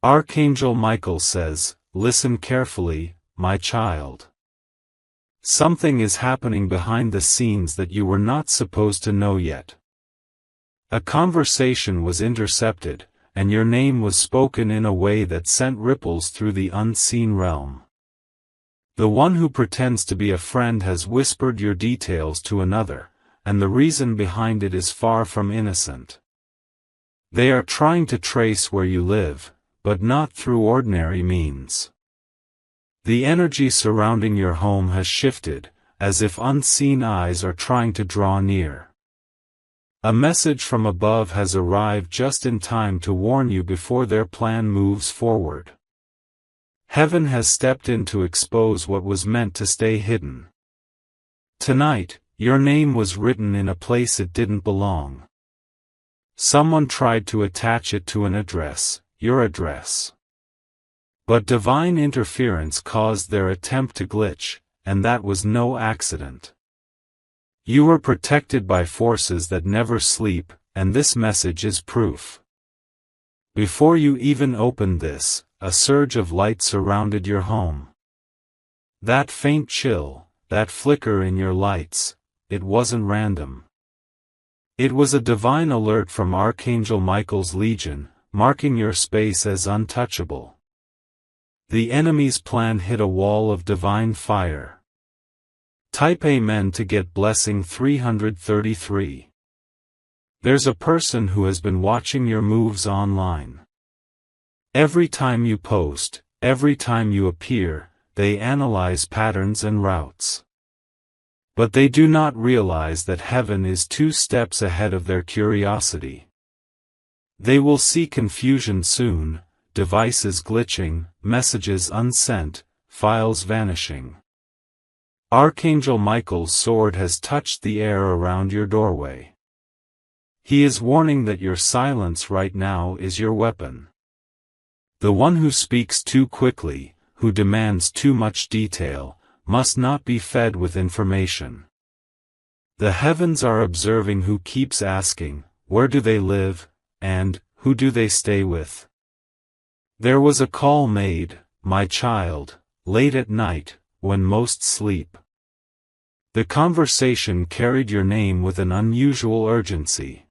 Archangel Michael says, "Listen carefully, my child. Something is happening behind the scenes that you were not supposed to know yet. A conversation was intercepted, and your name was spoken in a way that sent ripples through the unseen realm. The one who pretends to be a friend has whispered your details to another, and the reason behind it is far from innocent. They are trying to trace where you live, but not through ordinary means. The energy surrounding your home has shifted, as if unseen eyes are trying to draw near. A message from above has arrived just in time to warn you before their plan moves forward. Heaven has stepped in to expose what was meant to stay hidden. Tonight, your name was written in a place it didn't belong. Someone tried to attach it to an address, your address. But divine interference caused their attempt to glitch, and that was no accident. You were protected by forces that never sleep, and this message is proof. Before you even opened this, a surge of light surrounded your home. That faint chill, that flicker in your lights, it wasn't random. It was a divine alert from Archangel Michael's legion, marking your space as untouchable. The enemy's plan hit a wall of divine fire. Type Amen to get blessing 333. There's a person who has been watching your moves online. Every time you post, every time you appear, they analyze patterns and routes. But they do not realize that heaven is 2 steps ahead of their curiosity. They will see confusion soon, devices glitching, messages unsent, files vanishing. Archangel Michael's sword has touched the air around your doorway. He is warning that your silence right now is your weapon. The one who speaks too quickly, who demands too much detail, must not be fed with information. The heavens are observing who keeps asking, where do they live, and who do they stay with? There was a call made, my child, late at night, when most sleep. The conversation carried your name with an unusual urgency.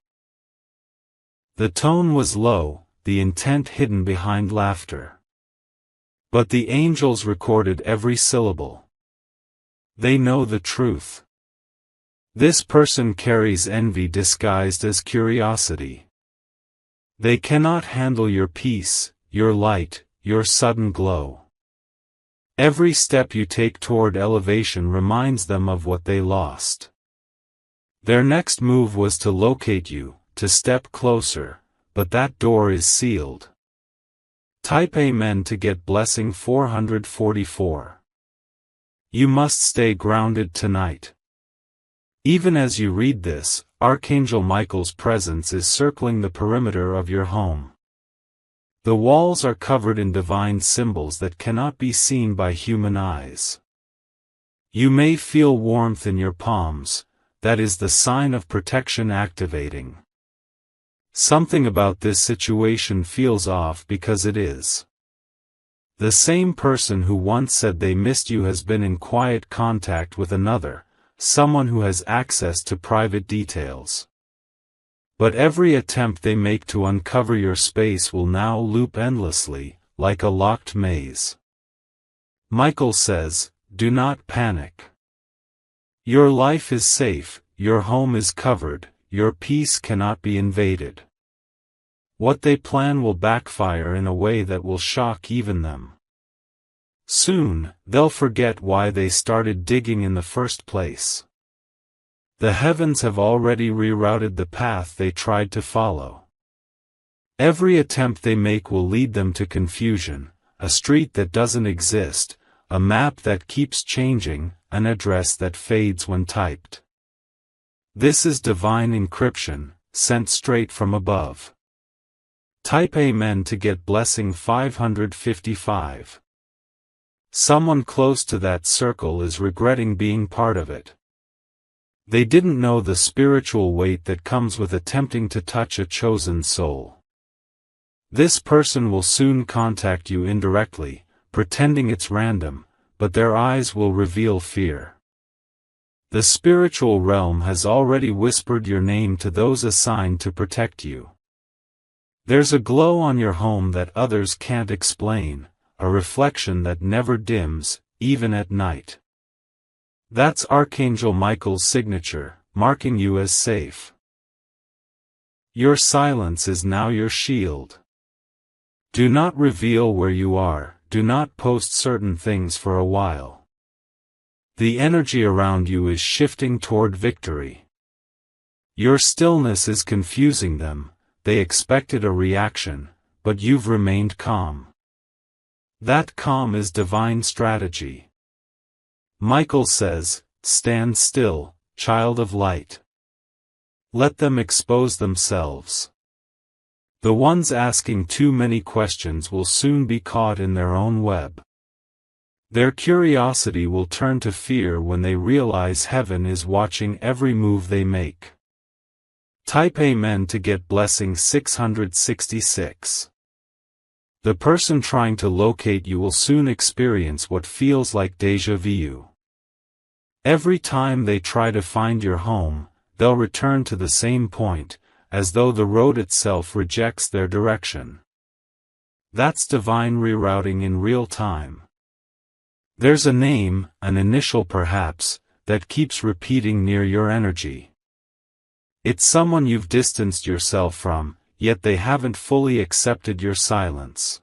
The tone was low, the intent hidden behind laughter. But the angels recorded every syllable. They know the truth. This person carries envy disguised as curiosity. They cannot handle your peace, your light, your sudden glow. Every step you take toward elevation reminds them of what they lost. Their next move was to locate you, to step closer, but that door is sealed. Type Amen to get blessing 444. You must stay grounded tonight. Even as you read this, Archangel Michael's presence is circling the perimeter of your home. The walls are covered in divine symbols that cannot be seen by human eyes. You may feel warmth in your palms, that is the sign of protection activating. Something about this situation feels off because it is. The same person who once said they missed you has been in quiet contact with another, someone who has access to private details. But every attempt they make to uncover your space will now loop endlessly, like a locked maze. Michael says, do not panic. Your life is safe, your home is covered, your peace cannot be invaded. What they plan will backfire in a way that will shock even them. Soon, they'll forget why they started digging in the first place. The heavens have already rerouted the path they tried to follow. Every attempt they make will lead them to confusion, a street that doesn't exist, a map that keeps changing, an address that fades when typed. This is divine encryption, sent straight from above. Type Amen to get blessing 555. Someone close to that circle is regretting being part of it. They didn't know the spiritual weight that comes with attempting to touch a chosen soul. This person will soon contact you indirectly, pretending it's random, but their eyes will reveal fear. The spiritual realm has already whispered your name to those assigned to protect you. There's a glow on your home that others can't explain, a reflection that never dims, even at night. That's Archangel Michael's signature, marking you as safe. Your silence is now your shield. Do not reveal where you are, do not post certain things for a while. The energy around you is shifting toward victory. Your stillness is confusing them, they expected a reaction, but you've remained calm. That calm is divine strategy. Michael says, stand still, child of light. Let them expose themselves. The ones asking too many questions will soon be caught in their own web. Their curiosity will turn to fear when they realize heaven is watching every move they make. Type Amen to get blessing 666. The person trying to locate you will soon experience what feels like déjà vu. Every time they try to find your home, they'll return to the same point, as though the road itself rejects their direction. That's divine rerouting in real time. There's a name, an initial perhaps, that keeps repeating near your energy. It's someone you've distanced yourself from, yet they haven't fully accepted your silence.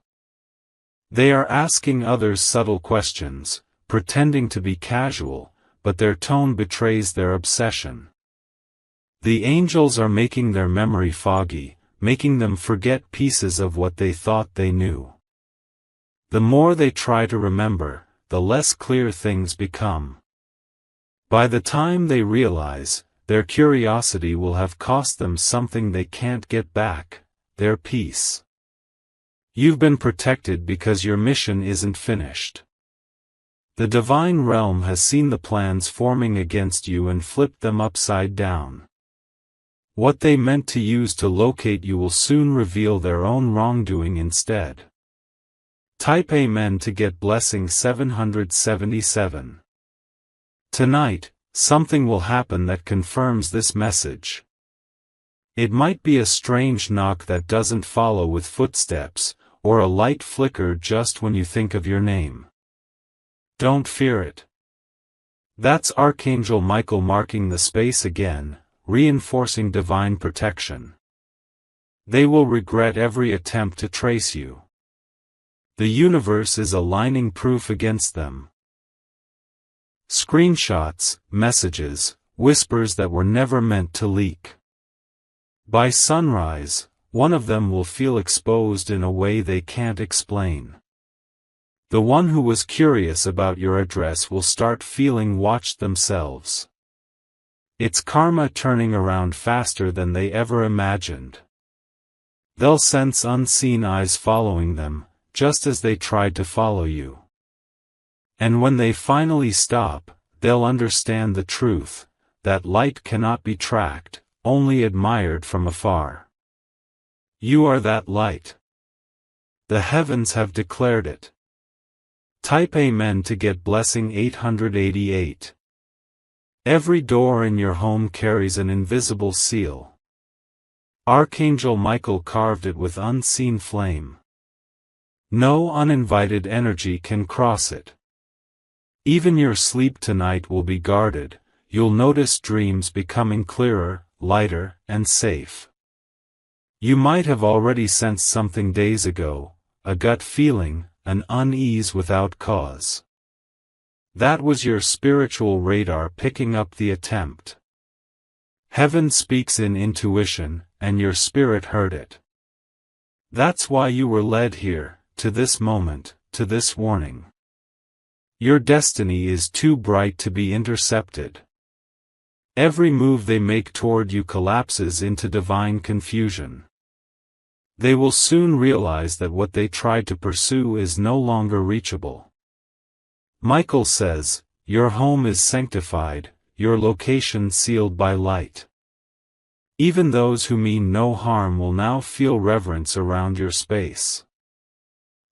They are asking others subtle questions, pretending to be casual, but their tone betrays their obsession. The angels are making their memory foggy, making them forget pieces of what they thought they knew. The more they try to remember, the less clear things become. By the time they realize, their curiosity will have cost them something they can't get back, their peace. You've been protected because your mission isn't finished. The divine realm has seen the plans forming against you and flipped them upside down. What they meant to use to locate you will soon reveal their own wrongdoing instead. Type Amen to get blessing 777. Tonight, something will happen that confirms this message. It might be a strange knock that doesn't follow with footsteps, or a light flicker just when you think of your name. Don't fear it. That's Archangel Michael marking the space again, reinforcing divine protection. They will regret every attempt to trace you. The universe is aligning proof against them. Screenshots, messages, whispers that were never meant to leak. By sunrise, one of them will feel exposed in a way they can't explain. The one who was curious about your address will start feeling watched themselves. It's karma turning around faster than they ever imagined. They'll sense unseen eyes following them, just as they tried to follow you. And when they finally stop, they'll understand the truth, that light cannot be tracked, only admired from afar. You are that light. The heavens have declared it. Type Amen to get blessing 888. Every door in your home carries an invisible seal. Archangel Michael carved it with unseen flame. No uninvited energy can cross it. Even your sleep tonight will be guarded, you'll notice dreams becoming clearer, lighter, and safe. You might have already sensed something days ago, a gut feeling, an unease without cause. That was your spiritual radar picking up the attempt. Heaven speaks in intuition, and your spirit heard it. That's why you were led here, to this moment, to this warning. Your destiny is too bright to be intercepted. Every move they make toward you collapses into divine confusion. They will soon realize that what they tried to pursue is no longer reachable. Michael says, your home is sanctified, your location sealed by light. Even those who mean no harm will now feel reverence around your space.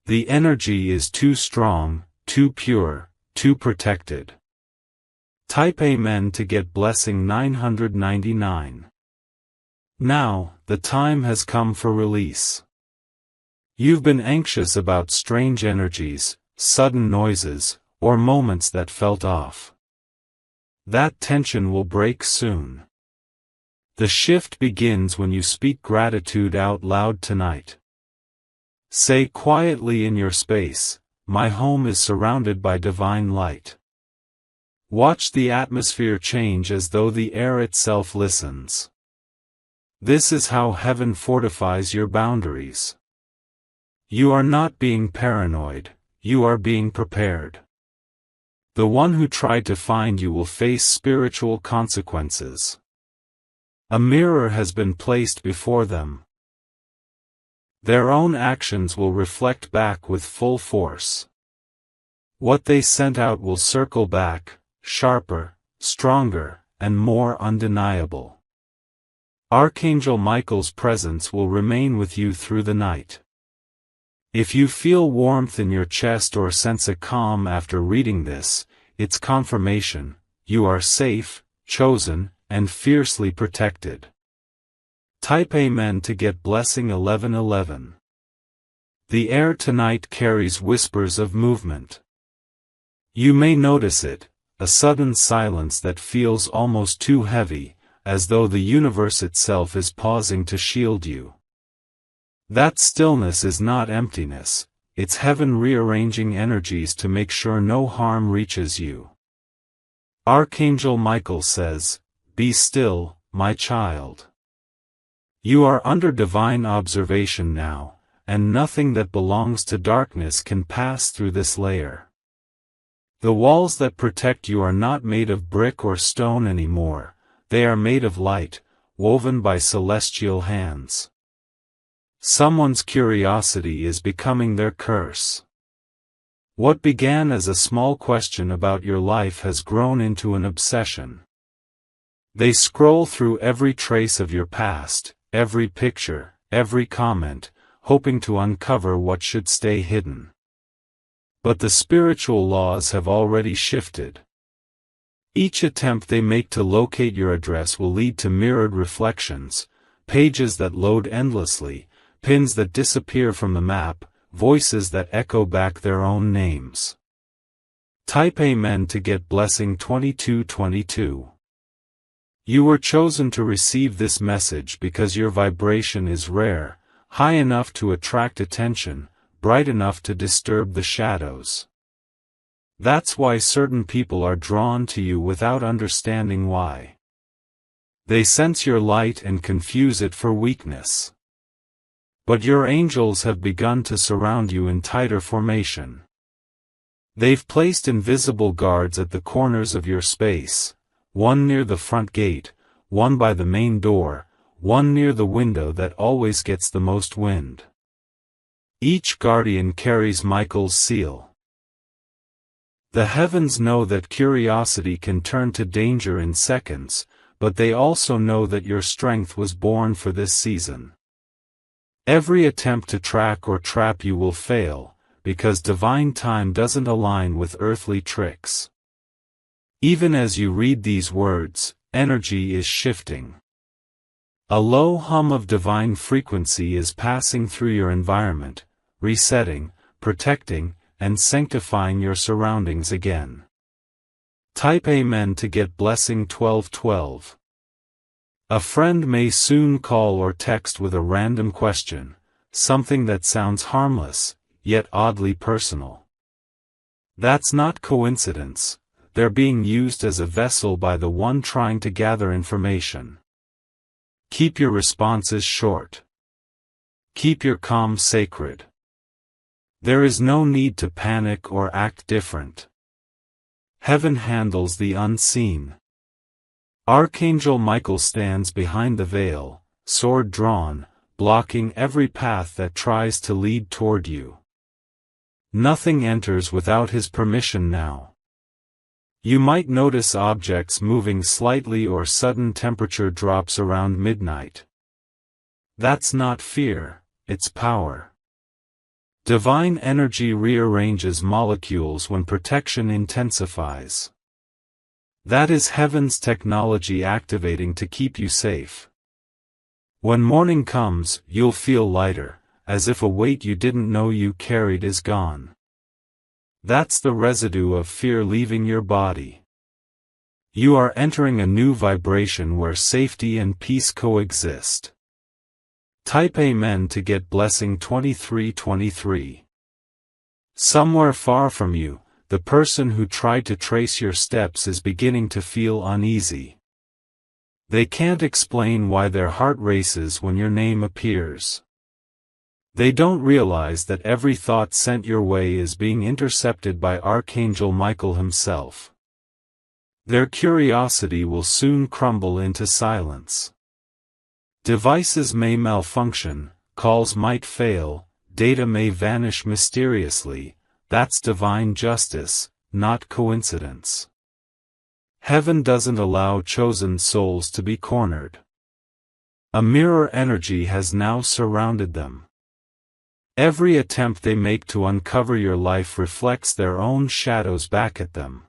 The energy is too strong, too pure, too protected. Type Amen to get blessing 999. Now, the time has come for release. You've been anxious about strange energies, sudden noises, or moments that felt off. That tension will break soon. The shift begins when you speak gratitude out loud tonight. Say quietly in your space, "My home is surrounded by divine light." Watch the atmosphere change as though the air itself listens. This is how heaven fortifies your boundaries. You are not being paranoid, you are being prepared. The one who tried to find you will face spiritual consequences. A mirror has been placed before them. Their own actions will reflect back with full force. What they sent out will circle back, sharper, stronger, and more undeniable. Archangel Michael's presence will remain with you through the night. If you feel warmth in your chest or sense a calm after reading this, it's confirmation: you are safe, chosen, and fiercely protected. Type Amen to get blessing 1111. The air tonight carries whispers of movement. You may notice it, a sudden silence that feels almost too heavy, as though the universe itself is pausing to shield you. That stillness is not emptiness, it's heaven rearranging energies to make sure no harm reaches you. Archangel Michael says, "Be still, my child." You are under divine observation now, and nothing that belongs to darkness can pass through this layer. The walls that protect you are not made of brick or stone anymore, they are made of light, woven by celestial hands. Someone's curiosity is becoming their curse. What began as a small question about your life has grown into an obsession. They scroll through every trace of your past, every picture, every comment, hoping to uncover what should stay hidden. But the spiritual laws have already shifted. Each attempt they make to locate your address will lead to mirrored reflections, pages that load endlessly, pins that disappear from the map, voices that echo back their own names. Type Amen to get blessing 2222. You were chosen to receive this message because your vibration is rare, high enough to attract attention, bright enough to disturb the shadows. That's why certain people are drawn to you without understanding why. They sense your light and confuse it for weakness. But your angels have begun to surround you in tighter formation. They've placed invisible guards at the corners of your space, one near the front gate, one by the main door, one near the window that always gets the most wind. Each guardian carries Michael's seal. The heavens know that curiosity can turn to danger in seconds, but they also know that your strength was born for this season. Every attempt to track or trap you will fail, because divine time doesn't align with earthly tricks. Even as you read these words, energy is shifting. A low hum of divine frequency is passing through your environment, resetting, protecting, and sanctifying your surroundings again. Type Amen to get blessing 1212. A friend may soon call or text with a random question, something that sounds harmless, yet oddly personal. That's not coincidence, they're being used as a vessel by the one trying to gather information. Keep your responses short. Keep your calm sacred. There is no need to panic or act different. Heaven handles the unseen. Archangel Michael stands behind the veil, sword drawn, blocking every path that tries to lead toward you. Nothing enters without his permission now. You might notice objects moving slightly or sudden temperature drops around midnight. That's not fear, it's power. Divine energy rearranges molecules when protection intensifies. That is heaven's technology activating to keep you safe. When morning comes, you'll feel lighter, as if a weight you didn't know you carried is gone. That's the residue of fear leaving your body. You are entering a new vibration where safety and peace coexist. Type Amen to get blessing 2323. Somewhere far from you, the person who tried to trace your steps is beginning to feel uneasy. They can't explain why their heart races when your name appears. They don't realize that every thought sent your way is being intercepted by Archangel Michael himself. Their curiosity will soon crumble into silence. Devices may malfunction, calls might fail, data may vanish mysteriously. That's divine justice, not coincidence. Heaven doesn't allow chosen souls to be cornered. A mirror energy has now surrounded them. Every attempt they make to uncover your life reflects their own shadows back at them.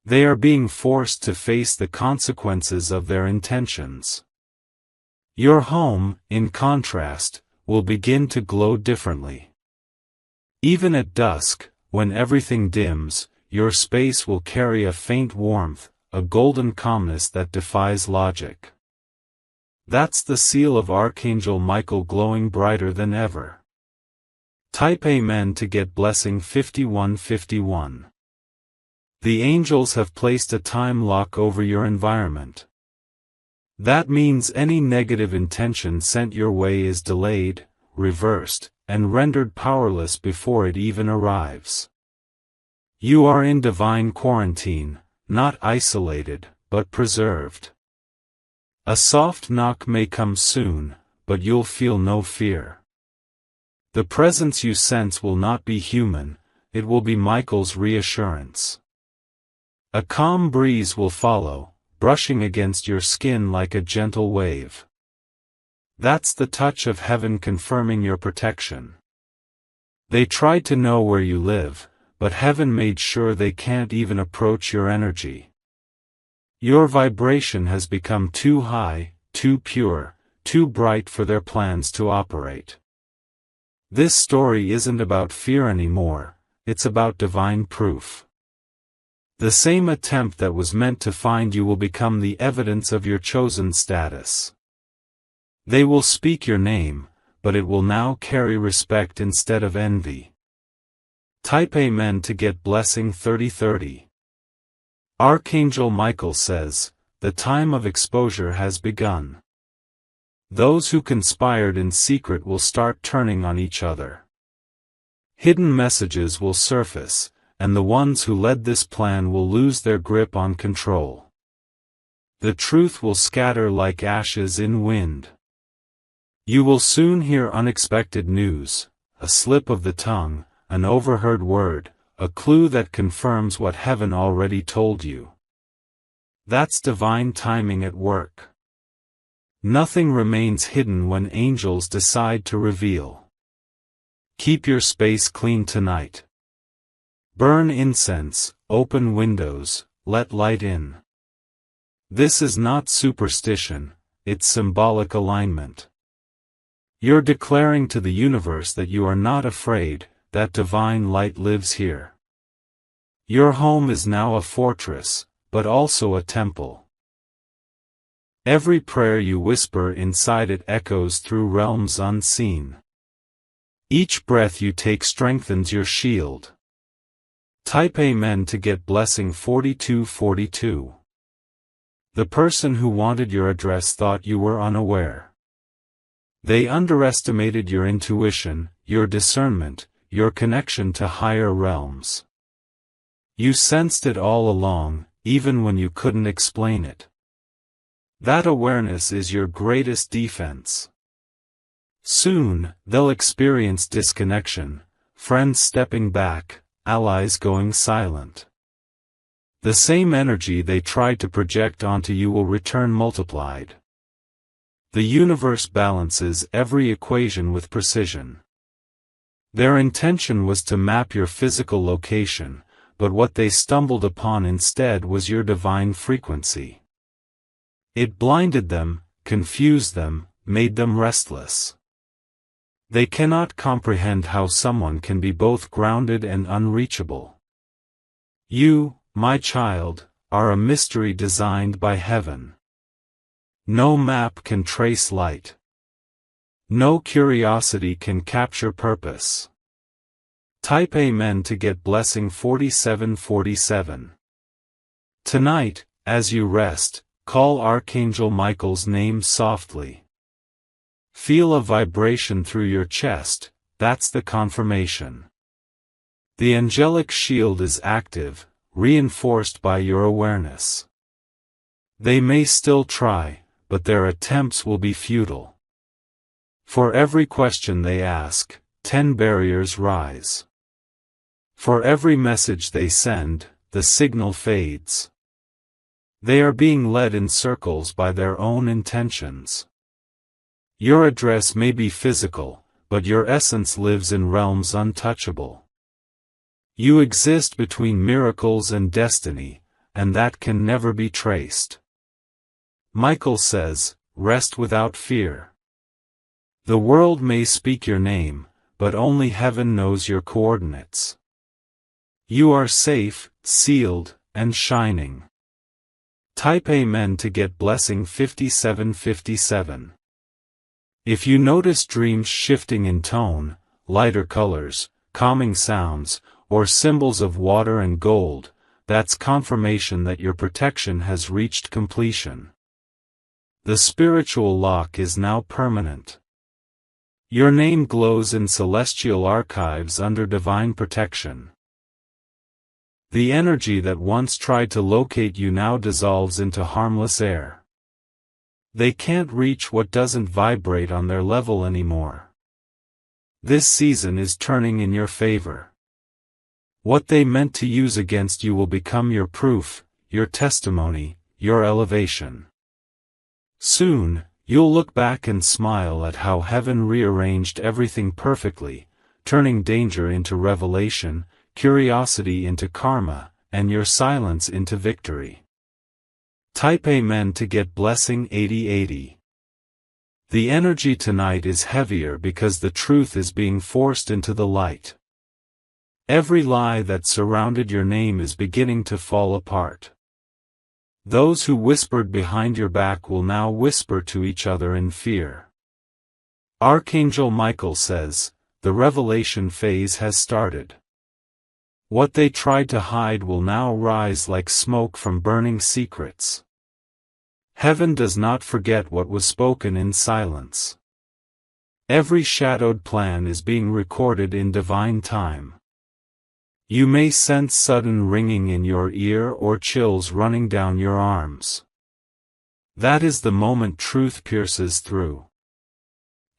They are being forced to face the consequences of their intentions. Your home, in contrast, will begin to glow differently. Even at dusk, when everything dims, your space will carry a faint warmth, a golden calmness that defies logic. That's the seal of Archangel Michael glowing brighter than ever. Type Amen to get blessing 5151. The angels have placed a time lock over your environment. That means any negative intention sent your way is delayed, reversed, and rendered powerless before it even arrives. You are in divine quarantine, not isolated, but preserved. A soft knock may come soon, but you'll feel no fear. The presence you sense will not be human, it will be Michael's reassurance. A calm breeze will follow, brushing against your skin like a gentle wave. That's the touch of heaven confirming your protection. They tried to know where you live, but heaven made sure they can't even approach your energy. Your vibration has become too high, too pure, too bright for their plans to operate. This story isn't about fear anymore, it's about divine proof. The same attempt that was meant to find you will become the evidence of your chosen status. They will speak your name, but it will now carry respect instead of envy. Type Amen to get blessing 3030. Archangel Michael says, the time of exposure has begun. Those who conspired in secret will start turning on each other. Hidden messages will surface, and the ones who led this plan will lose their grip on control. The truth will scatter like ashes in wind. You will soon hear unexpected news, a slip of the tongue, an overheard word, a clue that confirms what heaven already told you. That's divine timing at work. Nothing remains hidden when angels decide to reveal. Keep your space clean tonight. Burn incense, open windows, let light in. This is not superstition, it's symbolic alignment. You're declaring to the universe that you are not afraid, that divine light lives here. Your home is now a fortress, but also a temple. Every prayer you whisper inside it echoes through realms unseen. Each breath you take strengthens your shield. Type Amen to get blessing 4242. The person who wanted your address thought you were unaware. They underestimated your intuition, your discernment, your connection to higher realms. You sensed it all along, even when you couldn't explain it. That awareness is your greatest defense. Soon, they'll experience disconnection, friends stepping back, allies going silent. The same energy they tried to project onto you will return multiplied. The universe balances every equation with precision. Their intention was to map your physical location, but what they stumbled upon instead was your divine frequency. It blinded them, confused them, made them restless. They cannot comprehend how someone can be both grounded and unreachable. You, my child, are a mystery designed by heaven. No map can trace light. No curiosity can capture purpose. Type Amen to get blessing 4747. Tonight, as you rest, call Archangel Michael's name softly. Feel a vibration through your chest, that's the confirmation. The angelic shield is active, reinforced by your awareness. They may still try, but their attempts will be futile. For every question they ask, 10 barriers rise. For every message they send, the signal fades. They are being led in circles by their own intentions. Your address may be physical, but your essence lives in realms untouchable. You exist between miracles and destiny, and that can never be traced. Michael says, rest without fear. The world may speak your name, but only heaven knows your coordinates. You are safe, sealed, and shining. Type Amen to get blessing 5757. If you notice dreams shifting in tone, lighter colors, calming sounds, or symbols of water and gold, that's confirmation that your protection has reached completion. The spiritual lock is now permanent. Your name glows in celestial archives under divine protection. The energy that once tried to locate you now dissolves into harmless air. They can't reach what doesn't vibrate on their level anymore. This season is turning in your favor. What they meant to use against you will become your proof, your testimony, your elevation. Soon, you'll look back and smile at how heaven rearranged everything perfectly, turning danger into revelation, curiosity into karma, and your silence into victory. Type Amen to get blessing 8080. The energy tonight is heavier because the truth is being forced into the light. Every lie that surrounded your name is beginning to fall apart. Those who whispered behind your back will now whisper to each other in fear. Archangel Michael says, the revelation phase has started. What they tried to hide will now rise like smoke from burning secrets. Heaven does not forget what was spoken in silence. Every shadowed plan is being recorded in divine time. You may sense sudden ringing in your ear or chills running down your arms. That is the moment truth pierces through.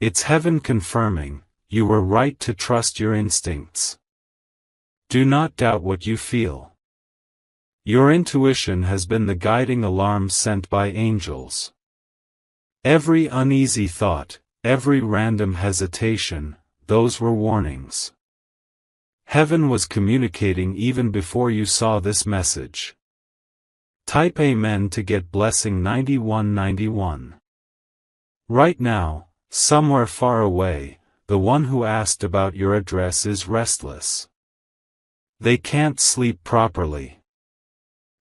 It's heaven confirming, you were right to trust your instincts. Do not doubt what you feel. Your intuition has been the guiding alarm sent by angels. Every uneasy thought, every random hesitation, those were warnings. Heaven was communicating even before you saw this message. Type Amen to get blessing 9191. Right now, somewhere far away, the one who asked about your address is restless. They can't sleep properly.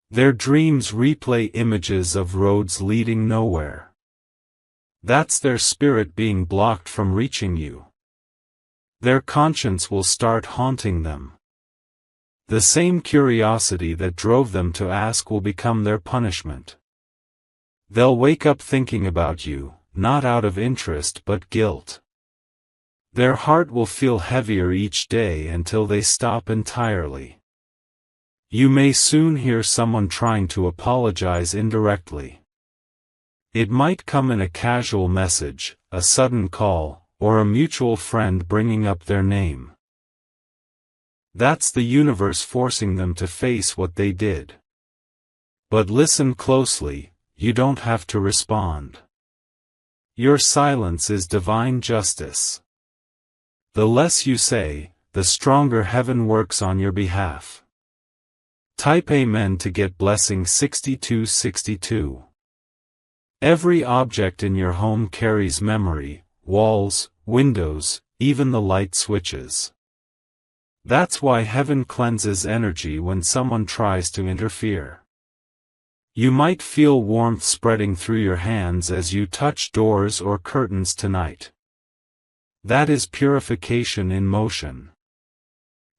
Their dreams replay images of roads leading nowhere. That's their spirit being blocked from reaching you. Their conscience will start haunting them. The same curiosity that drove them to ask will become their punishment. They'll wake up thinking about you, not out of interest but guilt. Their heart will feel heavier each day until they stop entirely. You may soon hear someone trying to apologize indirectly. It might come in a casual message, a sudden call, or a mutual friend bringing up their name. That's the universe forcing them to face what they did. But listen closely, you don't have to respond. Your silence is divine justice. The less you say, the stronger heaven works on your behalf. Type Amen to get blessing 6262. Every object in your home carries memory, walls, windows, even the light switches. That's why heaven cleanses energy when someone tries to interfere. You might feel warmth spreading through your hands as you touch doors or curtains tonight. That is purification in motion.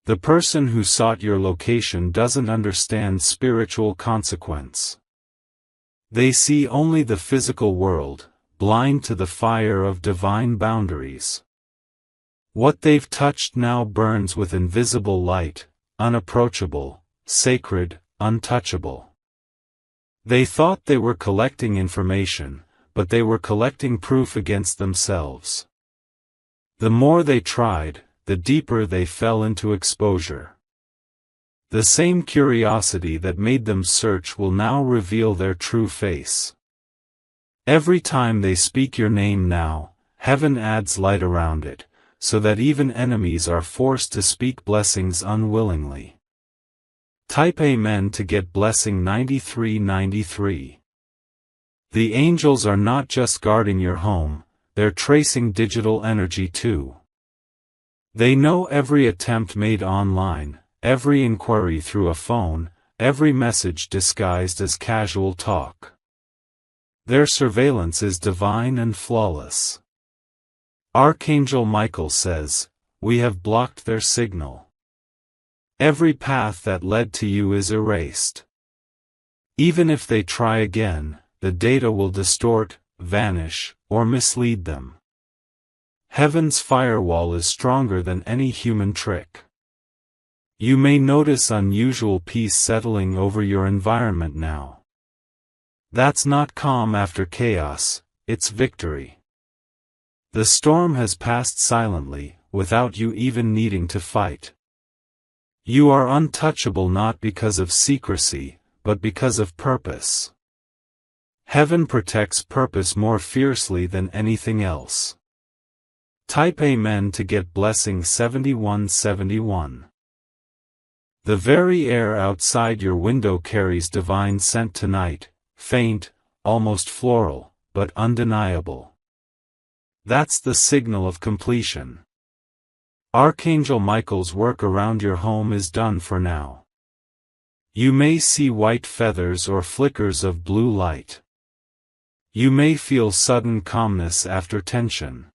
The person who sought your location doesn't understand spiritual consequence. They see only the physical world, blind to the fire of divine boundaries. What they've touched now burns with invisible light, unapproachable, sacred, untouchable. They thought they were collecting information, but they were collecting proof against themselves. The more they tried, the deeper they fell into exposure. The same curiosity that made them search will now reveal their true face. Every time they speak your name now, heaven adds light around it, so that even enemies are forced to speak blessings unwillingly. Type Amen to get blessing 9393. The angels are not just guarding your home, they're tracing digital energy too. They know every attempt made online, every inquiry through a phone, every message disguised as casual talk. Their surveillance is divine and flawless. Archangel Michael says, "We have blocked their signal. Every path that led to you is erased. Even if they try again, the data will distort, vanish, or mislead them. Heaven's firewall is stronger than any human trick." You may notice unusual peace settling over your environment now. That's not calm after chaos, it's victory. The storm has passed silently, without you even needing to fight. You are untouchable not because of secrecy, but because of purpose. Heaven protects purpose more fiercely than anything else. Type Amen to get blessing 7171. The very air outside your window carries divine scent tonight, faint, almost floral, but undeniable. That's the signal of completion. Archangel Michael's work around your home is done for now. You may see white feathers or flickers of blue light. You may feel sudden calmness after tension.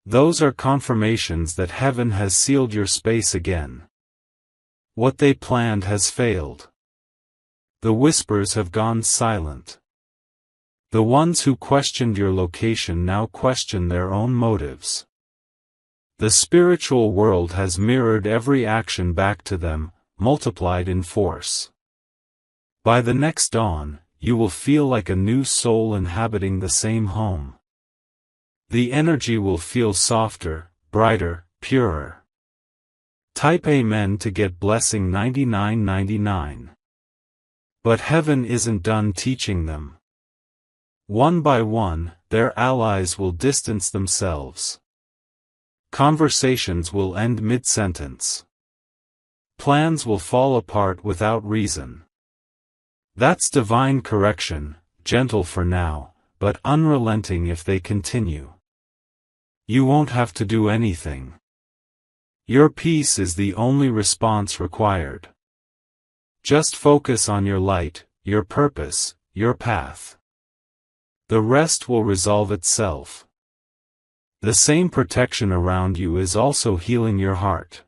Those are confirmations that heaven has sealed your space again. What they planned has failed. The whispers have gone silent. The ones who questioned your location now question their own motives. The spiritual world has mirrored every action back to them, multiplied in force. By the next dawn, you will feel like a new soul inhabiting the same home. The energy will feel softer, brighter, purer. Type Amen to get blessing 9999. But heaven isn't done teaching them. One by one, their allies will distance themselves. Conversations will end mid-sentence. Plans will fall apart without reason. That's divine correction, gentle for now, but unrelenting if they continue. You won't have to do anything. Your peace is the only response required. Just focus on your light, your purpose, your path. The rest will resolve itself. The same protection around you is also healing your heart.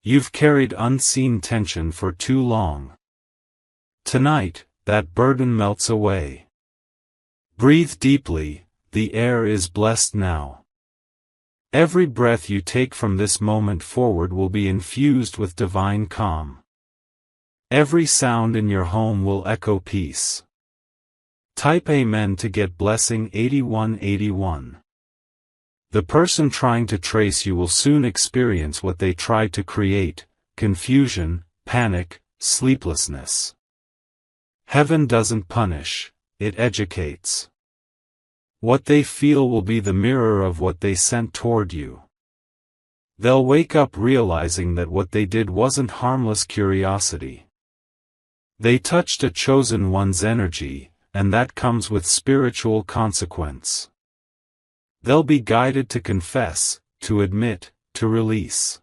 You've carried unseen tension for too long. Tonight, that burden melts away. Breathe deeply, the air is blessed now. Every breath you take from this moment forward will be infused with divine calm. Every sound in your home will echo peace. Type Amen to get blessing 8181. The person trying to trace you will soon experience what they tried to create: confusion, panic, sleeplessness. Heaven doesn't punish, it educates. What they feel will be the mirror of what they sent toward you. They'll wake up realizing that what they did wasn't harmless curiosity. They touched a chosen one's energy, and that comes with spiritual consequence. They'll be guided to confess, to admit, to release.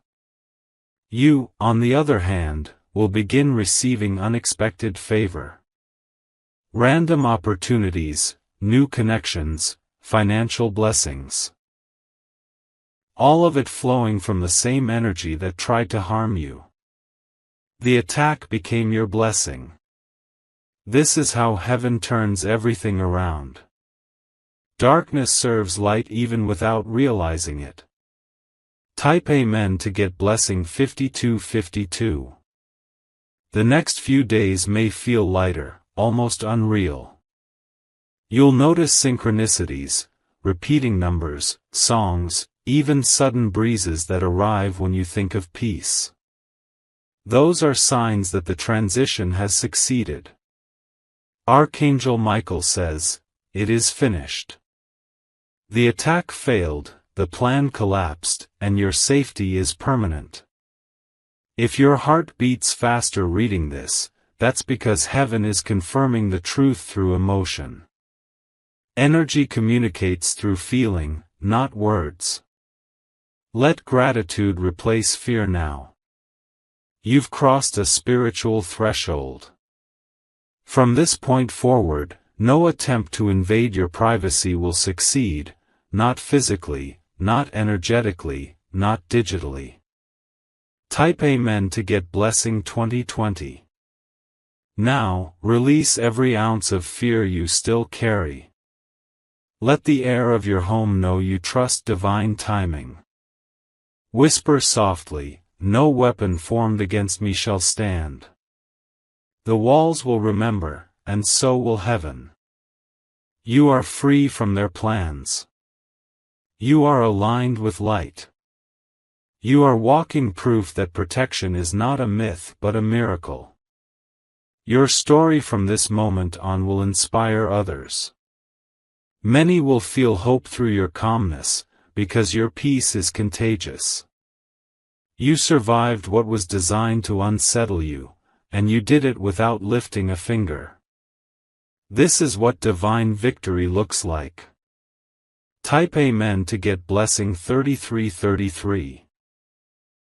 You, on the other hand, will begin receiving unexpected favor. Random opportunities, new connections, financial blessings. All of it flowing from the same energy that tried to harm you. The attack became your blessing. This is how heaven turns everything around. Darkness serves light even without realizing it. Type Amen to get blessing 5252. The next few days may feel lighter, almost unreal. You'll notice synchronicities, repeating numbers, songs, even sudden breezes that arrive when you think of peace. Those are signs that the transition has succeeded. Archangel Michael says, "It is finished." The attack failed, the plan collapsed, and your safety is permanent. If your heart beats faster reading this, that's because heaven is confirming the truth through emotion. Energy communicates through feeling, not words. Let gratitude replace fear now. You've crossed a spiritual threshold. From this point forward, no attempt to invade your privacy will succeed, not physically, not energetically, not digitally. Type Amen to get blessing 2020. Now, release every ounce of fear you still carry. Let the air of your home know you trust divine timing. Whisper softly, "No weapon formed against me shall stand." The walls will remember, and so will heaven. You are free from their plans. You are aligned with light. You are walking proof that protection is not a myth but a miracle. Your story from this moment on will inspire others. Many will feel hope through your calmness, because your peace is contagious. You survived what was designed to unsettle you, and you did it without lifting a finger. This is what divine victory looks like. Type Amen to get blessing 3333.